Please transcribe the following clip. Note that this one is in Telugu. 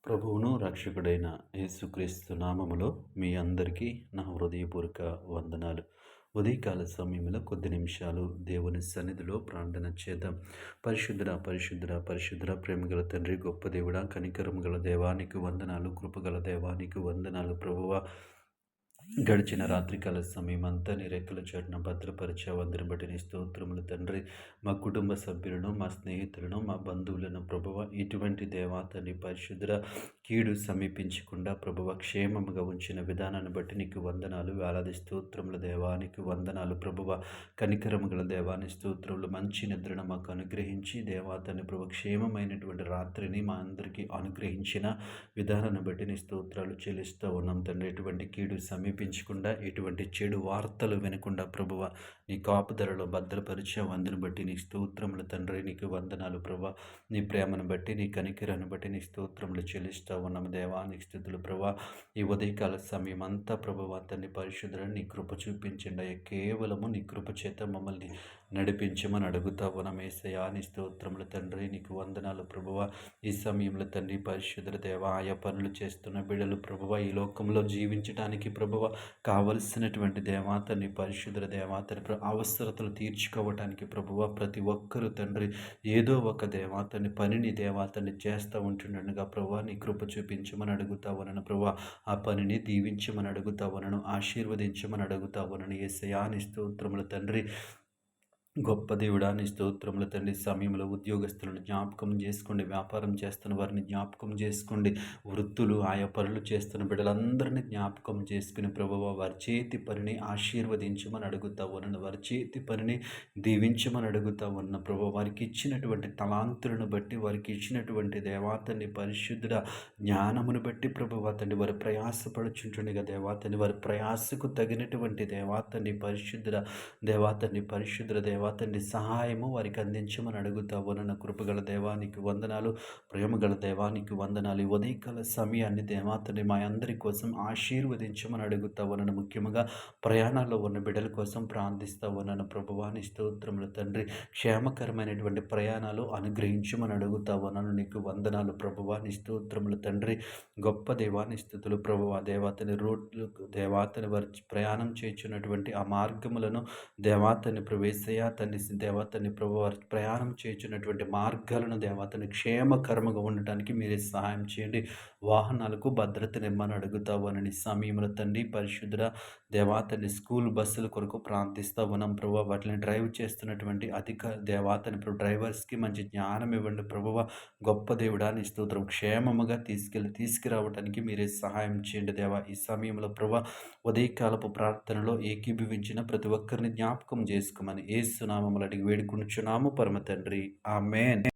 ప్రభువును రక్షకుడైన యేసుక్రీస్తు నామములో మీ అందరికీ నా హృదయపూర్వక వందనాలు. ఉదయకాల సమయంలో కొద్ది నిమిషాలు దేవుని సన్నిధిలో ప్రార్థన చేద్దాం. పరిశుద్ధుడ పరిశుద్ధుడ పరిశుద్ధుడ ప్రేమగల తండ్రి, గొప్ప దేవుడా, కనికరము గల దేవానికి వందనాలు, కృపగల దేవానికి వందనాలు. ప్రభువా, గడిచిన రాత్రికాల సమయం అంతా నీ రెక్కల చాటున భద్రపరిచావు. అందరిని బట్టి నీ స్తోత్రములు తండ్రి. మా కుటుంబ సభ్యులను, మా స్నేహితులను, మా బంధువులను ప్రభువ, ఇటువంటి దేవాతని పరిశుద్ధ కీడు సమీపించకుండా ప్రభువ క్షేమముగా ఉంచిన విధానాన్ని బట్టి నీకు వందనాలు. వేలాది స్తోత్రముల దేవానికి వందనాలు. ప్రభువ కనికరము గల దేవాని స్తోత్రములు. మంచి నిద్రను మాకు అనుగ్రహించి దేవాతని ప్రభు క్షేమమైనటువంటి రాత్రిని మా అందరికీ అనుగ్రహించిన విధానాన్ని బట్టి నీ స్తోత్రాలు చెల్లిస్తూ ఉన్నాం తండ్రి. ఎటువంటి కీడు సమీపించకుండా, ఎటువంటి చెడు వార్తలు వినకుండా ప్రభువ నీ కాపుదలలో భద్రపరిచావు. అందుని బట్టి నీ స్తోత్రములు తండ్రి. నీకు వందనాలు ప్రభా. నీ ప్రేమను బట్టి, నీ కనికరాన్ని బట్టి నీ స్తోత్రములు చెల్లిస్తూ ఉన్నాము దేవా. నీకు స్థుతులు ప్రభా. ఈ ఉదయకాల సమయం అంతా ప్రభువ తండ్రి పరిశుద్ధులను నీ కృప చూపించండి. కేవలము నీ కృప చేత మమ్మల్ని నడిపించమని అడుగుతా ఉన్నాం యేసయ్యా. నీ స్తోత్రములు తండ్రి. నీకు వందనాలు ప్రభువ. ఈ సమయంలో తండ్రి పరిశుద్ధ దేవ, ఆయా పనులు చేస్తున్న బిడ్డలు ప్రభువ, ఈ లోకంలో జీవించడానికి ప్రభువ కావలసినటువంటి దేవాతని పరిశుద్ధ దేవాతని అవసరతలు తీర్చుకోవటానికి ప్రభువ ప్రతి ఒక్కరూ తండ్రి ఏదో ఒక దేవాతని పనిని దేవాతని చేస్తూ ఉంటుండగా ప్రభువ నీ కృప చూపించమని అడుగుతా ఉన్నాను ప్రభువ. ఆ పనిని దీవించమని అడుగుతా ఉన్నాను, ఆశీర్వదించమని అడుగుతా ఉన్నాను యేసయ్యా. నీ స్తోత్రములు తండ్రి. గొప్ప దేవుడా నీ స్తోత్రముల తండ్రి. సమయంలో ఉద్యోగస్తులను జ్ఞాపకం చేసుకోండి, వ్యాపారం చేస్తున్న వారిని జ్ఞాపకం చేసుకోండి, వృత్తులు ఆయా పనులు చేస్తున్న బిడ్డలందరినీ జ్ఞాపకం చేసుకుని ప్రభువ వారి చేతి పనిని ఆశీర్వదించమని అడుగుతా ఉన్నాను, వారి చేతి పనిని దీవించమని అడుగుతా ఉన్న ప్రభువ. వారికి ఇచ్చినటువంటి తలాంతులను బట్టి, వారికి ఇచ్చినటువంటి దేవాతని పరిశుద్ధ జ్ఞానమును బట్టి ప్రభువ తండ్రి వారి ప్రయాసపడుచుంటుండగా దేవాతని వారి ప్రయాసకు తగినటువంటి దేవాతని పరిశుద్ధ దేవాతండి సహాయము వారికి అందించమని అడుగుతా ఉన్నాను. కృపగల దేవానికి వందనాలు, ప్రేమగల దేవానికి వందనాలు. ఈ ఉదయకాల సమయాన్ని దేవాతండి మా అందరి కోసం ఆశీర్వదించమని అడుగుతా ఉన్నాను. ముఖ్యంగా ప్రయాణాల్లో ఉన్న బిడ్డల కోసం ప్రార్థిస్తూ ఉన్నాను ప్రభువాని స్తోత్రములు తండ్రి. క్షేమకరమైనటువంటి ప్రయాణాలు అనుగ్రహించమని అడుగుతా ఉన్నాను. నీకు వందనాలు ప్రభువాని స్తోత్రములు తండ్రి. గొప్ప దేవాని స్థుతులు ప్రభువ. దేవాతని రోడ్లు దేవాతని వారి ప్రయాణం చేస్తున్నటువంటి ఆ మార్గములను దేవాతని ప్రవేశయ తండ్రి దేవతని ప్రభు వారి ప్రయాణం చేస్తున్నటువంటి మార్గాలను దేవతని క్షేమకరముగా ఉండటానికి మీరే సహాయం చేయండి. వాహనాలకు భద్రతనిమ్మని అడుగుతా ఉన్నాను సమయంలో తండ్రి పరిశుద్ధ దేవాతని స్కూల్ బస్సుల కొరకు ప్రార్థిస్తూ ఉన్నాం ప్రభు. వాటిని డ్రైవ్ చేస్తున్నటువంటి అధిక దేవాతని డ్రైవర్స్కి మంచి జ్ఞానం ఇవ్వండి ప్రభువ. గొప్ప దేవుడాని స్తోత్రం. క్షేమముగా తీసుకురావడానికి మీరే సహాయం చేయండి దేవా. ఈ సమయంలో ప్రభు ఉదయకాలపు ప్రార్థనలో ఏకీభవించిన ప్రతి ఒక్కరిని జ్ఞాపకం చేసుకోమని యేసు నామములో అడిగి వేడుకొనుచున్నాము పరమ తండ్రి. ఆమేన్.